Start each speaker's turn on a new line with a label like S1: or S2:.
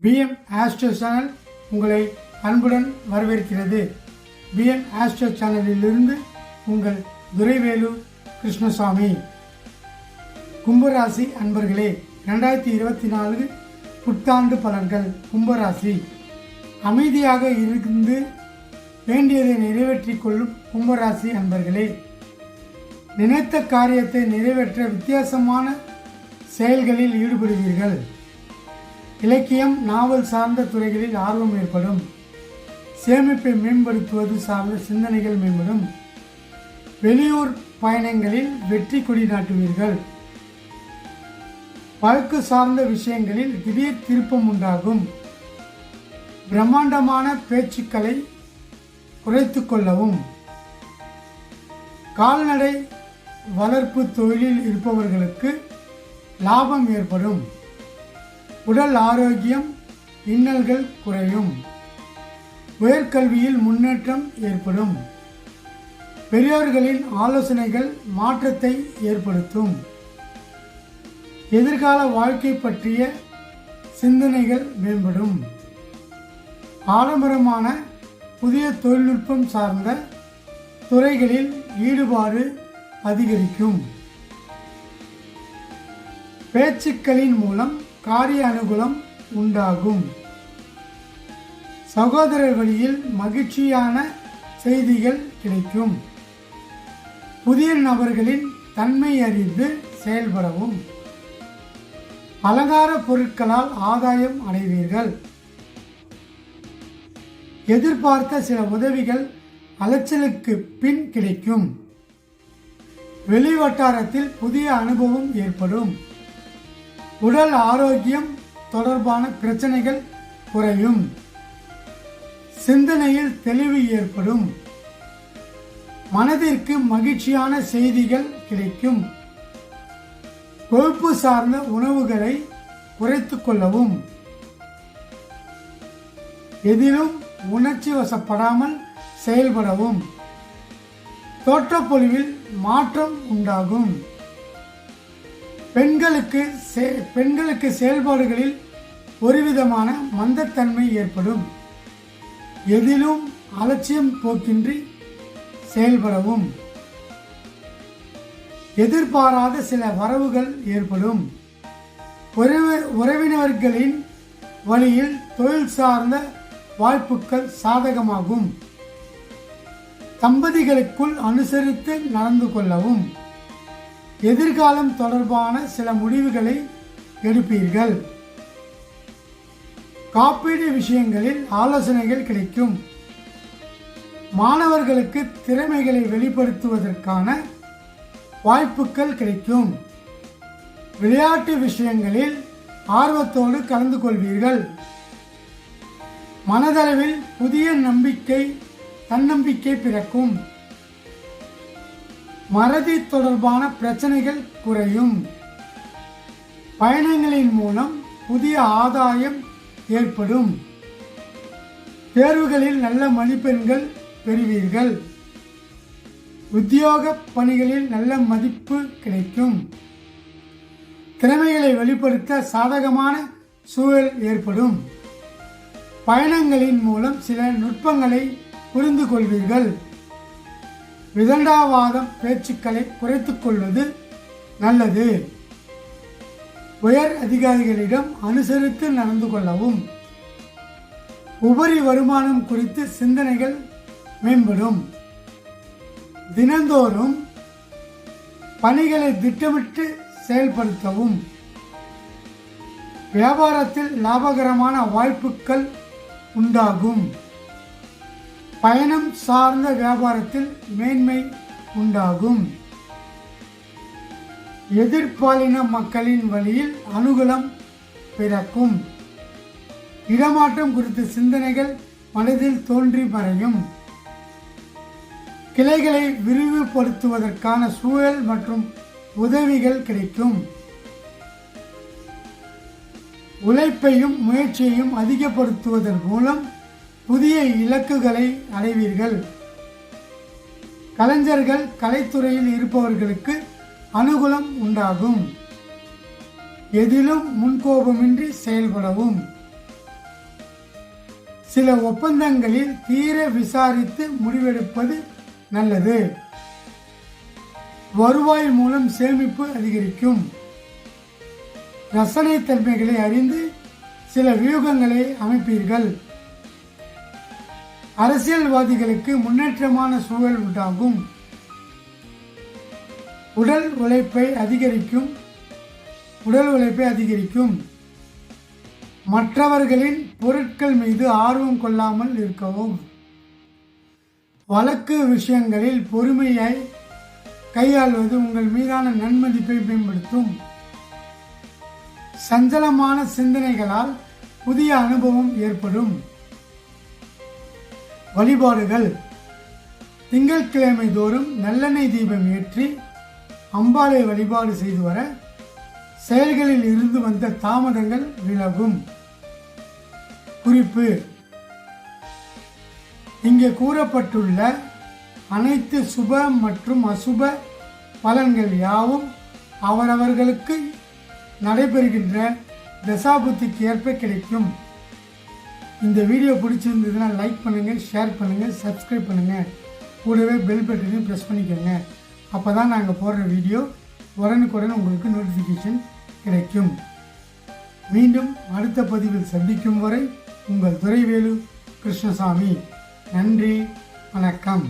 S1: PM astro channel உங்களை அன்புடன் வரவேற்கிறது. பிஎம் ஆஸ்ட்ரோ சேனலிலிருந்து உங்கள் துரைவேலு கிருஷ்ணசாமி. கும்பராசி அன்பர்களே, 2024 புத்தாண்டு பலன்கள். கும்பராசி அமைதியாக இருந்து வேண்டியதை நிறைவேற்றிக் கொள்ளும் கும்பராசி அன்பர்களே, நினைத்த காரியத்தை நிறைவேற்ற வித்தியாசமான செயல்களில் ஈடுபடுவீர்கள். இலக்கியம், நாவல் சார்ந்த துறைகளில் ஆர்வம் ஏற்படும். சேமிப்பை மேம்படுத்துவது சார்ந்த சிந்தனைகள் மேம்படும். வெளியூர் பயணங்களில் வெற்றி கொடி நாட்டுவீர்கள். வழக்கு சார்ந்த விஷயங்களில் திடீர் திருப்பம் உண்டாகும். பிரம்மாண்டமான பேச்சுக்களை குறைத்துக் கொள்ளவும். கால்நடை வளர்ப்பு தொழிலில் இருப்பவர்களுக்கு லாபம் ஏற்படும். உடல் ஆரோக்கியம், இன்னல்கள் குறையும். உயர்கல்வியில் முன்னேற்றம் ஏற்படும். பெரியோர்களின் ஆலோசனைகள் மாற்றத்தை ஏற்படுத்தும். எதிர்கால வாழ்க்கை பற்றிய சிந்தனைகள் மேம்படும். ஆடம்பரமான புதிய தொழில்நுட்பம் சார்ந்த துறைகளில் ஈடுபாடு அதிகரிக்கும். பேச்சுக்களின் மூலம் காரிய அனுகூலம் உண்டாகும். சகோதரர் வழியில் மகிழ்ச்சியான செய்திகள் கிடைக்கும். புதிய நபர்களின் தன்மை அறிந்து செயல்படவும். அலங்கார பொருட்களால் ஆதாயம் அடைவீர்கள். எதிர்பார்த்த சில உதவிகள் அலைச்சலுக்கு பின் கிடைக்கும். வெளி வட்டாரத்தில் புதிய அனுபவம் ஏற்படும். உடல் ஆரோக்கியம் தொடர்பான பிரச்சனைகள் குறையும். சிந்தனையில் தெளிவு ஏற்படும். மனதிற்கு மகிழ்ச்சியான செய்திகள் கிடைக்கும். கொழுப்பு சார்ந்த உணவுகளை குறைத்துக் கொள்ளவும். எதிலும் உணர்ச்சி வசப்படாமல் செயல்படவும். தோற்றப்பொழிவில் மாற்றம் உண்டாகும். பெண்களுக்கு செயல்பாடுகளில் ஒருவிதமான மந்தத்தன்மை ஏற்படும். எதிலும் அலட்சியம் போக்கின்றி செயல்படவும். எதிர்பாராத சில வரவுகள் ஏற்படும். உறவினர்களின் வழியில் தொழில் சார்ந்த வாய்ப்புகள் சாதகமாகும். தம்பதிகளுக்குள் அனுசரித்து நடந்து கொள்ளவும். எதிர்காலம் தொடர்பான சில முடிவுகளை எடுப்பீர்கள். காப்பீடு விஷயங்களில் ஆலோசனைகள் கிடைக்கும். மாணவர்களுக்கு திறமைகளை வெளிப்படுத்துவதற்கான வாய்ப்புகள் கிடைக்கும். விளையாட்டு விஷயங்களில் ஆர்வத்தோடு கலந்து கொள்வீர்கள். மனதளவில் புதிய தன்னம்பிக்கை பிறக்கும். மறதி தொடர்பான பிரச்சனைகள் குறையும். பயணங்களின் மூலம் புதிய ஆதாயம் ஏற்படும். தேர்வுகளில் நல்ல மதிப்பெண்கள் பெறுவீர்கள். உத்தியோக பணிகளில் நல்ல மதிப்பு கிடைக்கும். திறமைகளை வெளிப்படுத்த சாதகமான சூழல் ஏற்படும். பயணங்களின் மூலம் சில நுட்பங்களை புரிந்து கொள்வீர்கள். விதண்டாவாதம் பேச்சுக்களை குறைத்துக் கொள்வது நல்லது. உயர் அதிகாரிகளிடம் அனுசரித்து நடந்து கொள்ளவும். உபரி வருமானம் குறித்து சிந்தனைகள் மேம்படும். தினந்தோறும் பணிகளை திட்டமிட்டு செயல்படுத்தவும். வியாபாரத்தில் லாபகரமான வாய்ப்புகள் உண்டாகும். பயணம் சார்ந்த வியாபாரத்தில் மேன்மை உண்டாகும். எதிர்பாலின மக்களின் வழியில் அனுகூலம் பிறக்கும். இடமாற்றம் குறித்த சிந்தனைகள் மனதில் தோன்றி மறையும். கிளைகளை விரிவுபடுத்துவதற்கான சூழல் மற்றும் உதவிகள் கிடைக்கும். உழைப்பையும் முயற்சியையும் அதிகப்படுத்துவதன் மூலம் புதிய இலக்குகளை அடைவீர்கள். கலைஞர்கள், கலைத்துறையில் இருப்பவர்களுக்கு அனுகூலம் உண்டாகும். எதிலும் முன்கோபமின்றி செயல்படவும். சில ஒப்பந்தங்களில் தீர விசாரித்து முடிவெடுப்பது நல்லது. வருவாய் மூலம் சேமிப்பு அதிகரிக்கும். ரசனை தன்மைகளை அறிந்து சில வியூகங்களை அமைப்பீர்கள். அரசியல்வாதிகளுக்கு முன்னேற்றமான சூழல் உண்டாகும். உடல் உழைப்பை அதிகரிக்கும். மற்றவர்களின் பொருட்கள் மீது ஆர்வம் கொள்ளாமல் இருக்கவும். வழக்கு விஷயங்களில் பொறுமையை கையாள்வது உங்கள் மீதான நன்மதிப்பை மேம்படுத்தும். சஞ்சலமான சிந்தனைகளால் புதிய அனுபவம் ஏற்படும். வழிபாடுகள். திங்கட்கிழமை தோறும் நல்லெண்ணெய் தீபம் ஏற்றி அம்பாளை வழிபாடு செய்து வர செயல்களில் இருந்து வந்த தாமதங்கள் விலகும். குறிப்பு: இங்கே கூறப்பட்டுள்ள அனைத்து சுப மற்றும் அசுப பலன்கள் யாவும் அவரவர்களுக்கு நடைபெறுகின்ற தசாபுத்திக்கு ஏற்ப கிடைக்கும். இந்த வீடியோ பிடிச்சிருந்ததுன்னா லைக் பண்ணுங்கள், ஷேர் பண்ணுங்கள், சப்ஸ்கிரைப் பண்ணுங்கள். கூடவே பெல் பட்டனையும் ப்ரெஸ் பண்ணிக்கோங்க. அப்போ தான் நாங்கள் போடுற வீடியோ உடனுக்குடன் உங்களுக்கு நோட்டிஃபிகேஷன் கிடைக்கும். மீண்டும் அடுத்த பதிவில் சந்திக்கும் வரை உங்கள் துரைவேலு கிருஷ்ணசாமி. நன்றி, வணக்கம்.